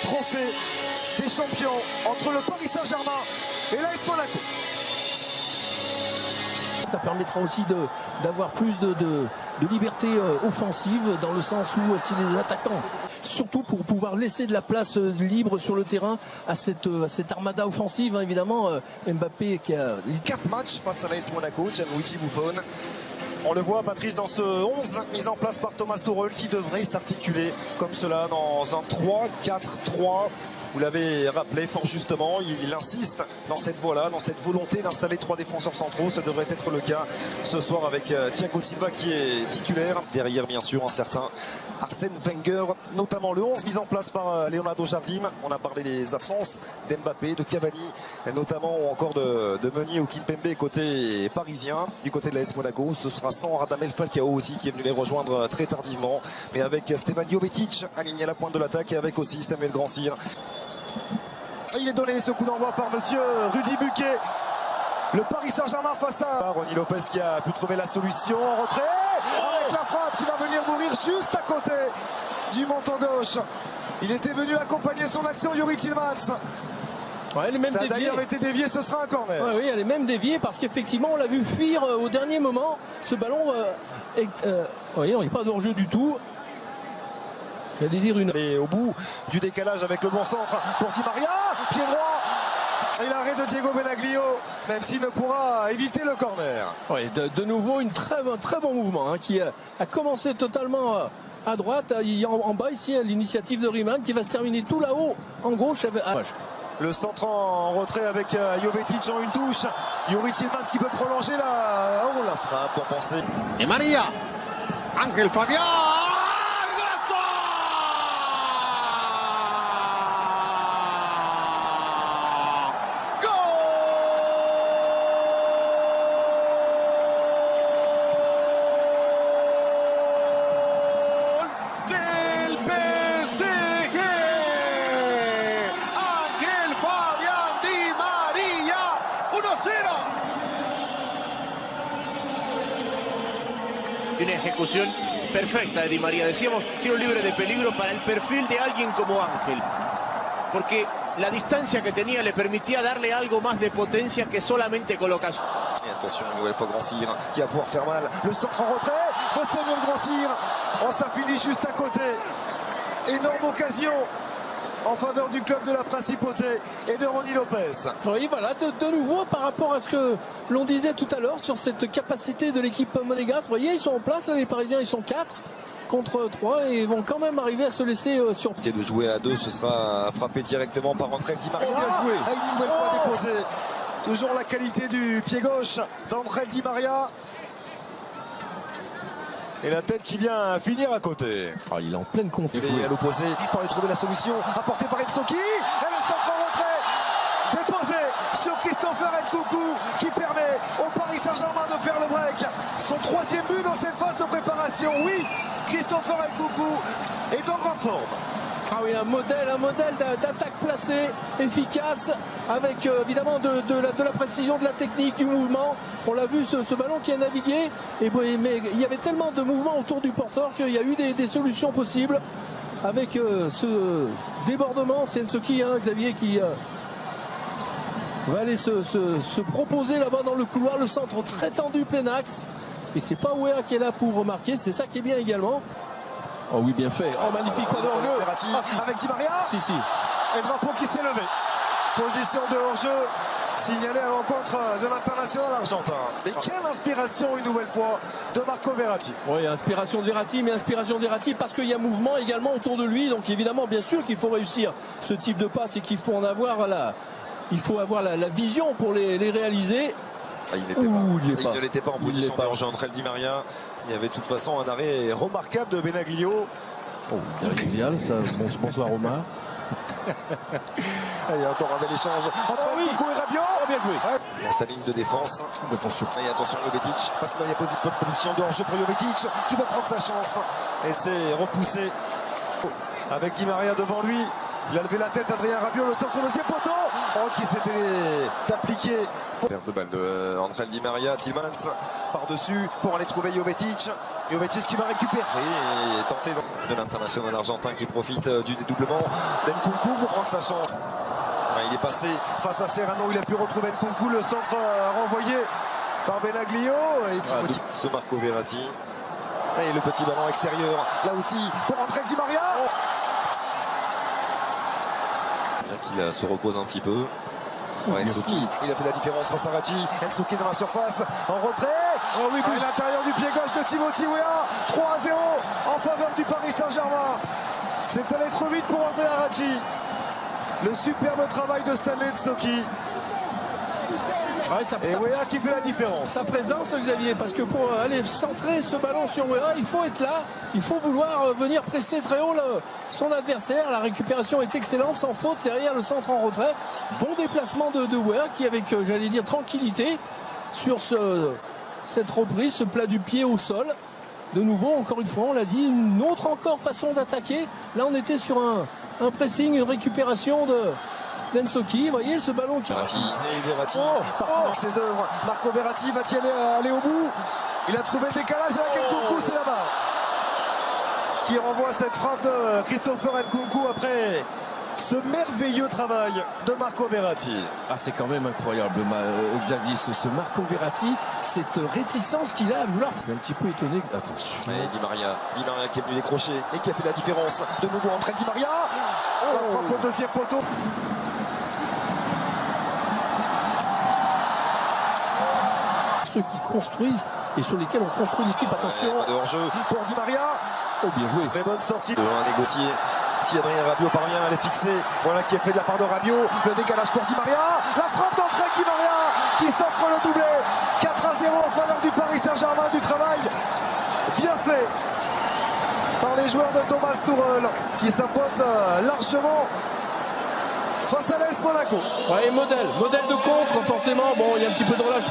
trophée des champions entre le Paris Saint-Germain et l'AS Monaco. Ça permettra aussi d'avoir plus de liberté offensive, dans le sens où si les attaquants, surtout pour pouvoir laisser de la place libre sur le terrain à cette armada offensive, hein, évidemment, Mbappé qui a 4 matchs face à l'AS Monaco, Gianluigi Buffon. On le voit, Patrice, dans ce 11 mis en place par Thomas Tuchel, qui devrait s'articuler comme cela dans un 3-4-3. Vous l'avez rappelé fort justement, il insiste dans cette voie-là, dans cette volonté d'installer 3 défenseurs centraux. Ça devrait être le cas ce soir avec Thiago Silva qui est titulaire. Derrière, bien sûr, un certain Arsène Wenger, notamment le 11 mis en place par Leonardo Jardim. On a parlé des absences d'Mbappé, de Cavani, notamment, ou encore de Meunier ou Kimpembe côté parisien. Du côté de l'AS Monaco, ce sera sans Radamel Falcao aussi, qui est venu les rejoindre très tardivement, mais avec Stefan Jovetic aligné à la pointe de l'attaque, et avec aussi Samuel Grandsir. Il est donné ce coup d'envoi par monsieur Rudy Buquet. Le Paris Saint-Germain face à Ronny Lopez, qui a pu trouver la solution en retrait avec la frappe qui va venir mourir juste à côté du menton gauche. Il était venu accompagner son action, Youri Tillmans. Ouais, elle est même ça a d'ailleurs été dévié, ce sera un corner. Ouais, oui, elle est même déviée parce qu'effectivement on l'a vu fuir au dernier moment. Ce ballon, voyez, on n'est pas hors-jeu du tout. J'allais dire une. Et au bout du décalage avec le bon centre pour Di Maria, pied droit. Et l'arrêt de Diego Benaglio, même s'il ne pourra éviter le corner. Ouais, de nouveau un très bon mouvement, hein, qui a commencé totalement à droite. En bas ici, l'initiative de Riemann qui va se terminer tout là-haut en gauche. Le centre en retrait avec Jovetic en une touche. Youri Tillmans qui peut prolonger la frappe pour penser. Et Maria, Ángel Fabián. Una ejecución perfecta de Di María. Decíamos, tiro libre de peligro para el perfil de alguien como Ángel. Porque la distancia que tenía le permitía darle algo más de potencia que solamente colocación. Et attention, une nouvelle fois Grandsir qui va pouvoir faire mal. Le centre en retrait de Samuel Grandsir. Oh, ça finit juste à côté. Énorme occasion en faveur du club de la Principauté et de Ronny Lopez. Oui, voilà, de nouveau par rapport à ce que l'on disait tout à l'heure sur cette capacité de l'équipe monégasque. Vous voyez, ils sont en place, là, les Parisiens, ils sont 4 contre 3 et vont quand même arriver à se laisser sur pied. De jouer à 2, ce sera frappé directement par Ángel Di Maria. Oh, bien joué. Une nouvelle fois déposé. Toujours la qualité du pied gauche d'Ángel Di Maria. Et la tête qui vient finir à côté. Oh, il est en pleine confiance. Et à l'opposé, pour aller trouver la solution, apportée par Ensoki. Et le centre en retrait, déposé sur Christopher Nkunku, qui permet au Paris Saint-Germain de faire le break. Son 3e but dans cette phase de préparation. Oui, Christopher Nkunku est en grande forme. Ah oui, un modèle d'attaque placée, efficace, avec évidemment de la précision, de la technique, du mouvement. On l'a vu, ce ballon qui a navigué, mais il y avait tellement de mouvements autour du porteur qu'il y a eu des solutions possibles. Avec ce débordement, c'est Ensoki, hein, Xavier, qui va aller se proposer là-bas dans le couloir, le centre très tendu, plein axe. Et c'est pas Ouéa qui est là pour remarquer, c'est ça qui est bien également. Oh oui, bien fait. Oh, magnifique, pas de hors-jeu. Avec Di Maria. Si. Et le drapeau qui s'est levé. Position de hors-jeu signalée à l'encontre de l'international argentin. Et quelle inspiration une nouvelle fois de Marco Verratti. Oui, inspiration de Verratti, mais inspiration de Verratti parce qu'il y a mouvement également autour de lui. Donc évidemment, bien sûr qu'il faut réussir ce type de passe et qu'il faut en avoir la vision pour les réaliser. Ah, il ne l'était pas en position de hors-jeu, Ángel Di Maria. Il y avait de toute façon un arrêt remarquable de Benaglio. Oh, génial, ça. Bonsoir Omar. Il y a encore un bel échange entre Nkunku et Rabiot. Oh, bien joué. Ouais. Dans sa ligne de défense. Attention. Et attention Jovetic, parce qu'il y a position de hors-jeu pour Jovetic qui va prendre sa chance. Et c'est repoussé avec Di Maria devant lui. Il a levé la tête, Adrien Rabiot, le centre de ses poteaux. Oh, qui s'était appliqué. Perte de balle de Angel Di Maria, Tillmans par-dessus pour aller trouver Jovetic. Jovetic qui va récupérer et tenter de l'international argentin qui profite du dédoublement d'Nkunku pour prendre sa chance. Il est passé face à Serrano, il a pu retrouver Nkunku, le centre renvoyé par Benaglio et Timothy. Ce Marco Verratti. Et le petit ballon extérieur, là aussi pour Angel Di Maria. Qu'il se repose un petit peu. Nsuki, il a fait la différence face à Raji. Nsuki dans la surface, en retrait. À l'intérieur du pied gauche de Timothy Weah. 3-0 en faveur du Paris Saint-Germain. C'est allé trop vite pour Andrea Raji. Le superbe travail de Stanley Nsuki. Et Weah qui fait la différence. Sa présence, Xavier, parce que pour aller centrer ce ballon sur Weah, il faut être là, il faut vouloir venir presser très haut son adversaire. La récupération est excellente, sans faute derrière le centre en retrait. Bon déplacement de Weah qui, avec, j'allais dire, tranquillité sur cette reprise, ce plat du pied au sol. De nouveau, encore une fois, on l'a dit, une autre encore façon d'attaquer. Là, on était sur un pressing, une récupération d'Nsuki, vous voyez ce ballon qui... Verratti, parti dans ses œuvres. Marco Verratti va-t-il aller au bout? Il a trouvé le décalage avec Nkunku, c'est là-bas. Qui renvoie cette frappe de Christopher Nkunku après ce merveilleux travail de Marco Verratti. Ah, c'est quand même incroyable, Xavier, ce Marco Verratti, cette réticence qu'il a à vouloir. Je suis un petit peu étonné. Attention. Et Di Maria qui est venu décrocher et qui a fait la différence. De nouveau entre Di Maria. La frappe au deuxième poteau. Ceux qui construisent et sur lesquels on construit l'équipe. Attention. De hors-jeu pour Di Maria. Oh, bien joué. Très bonne sortie. À négocier. Si Adrien Rabiot parvient à les fixer. Voilà qui est fait de la part de Rabiot. Le décalage pour Di Maria. La frappe d'entrée de Di Maria qui s'offre le doublé. 4-0 en faveur du Paris Saint-Germain. Du travail bien fait par les joueurs de Thomas Tuchel qui s'impose largement face à l'AS Monaco. Ouais, modèle de contre, forcément. Bon, il y a un petit peu de relâche.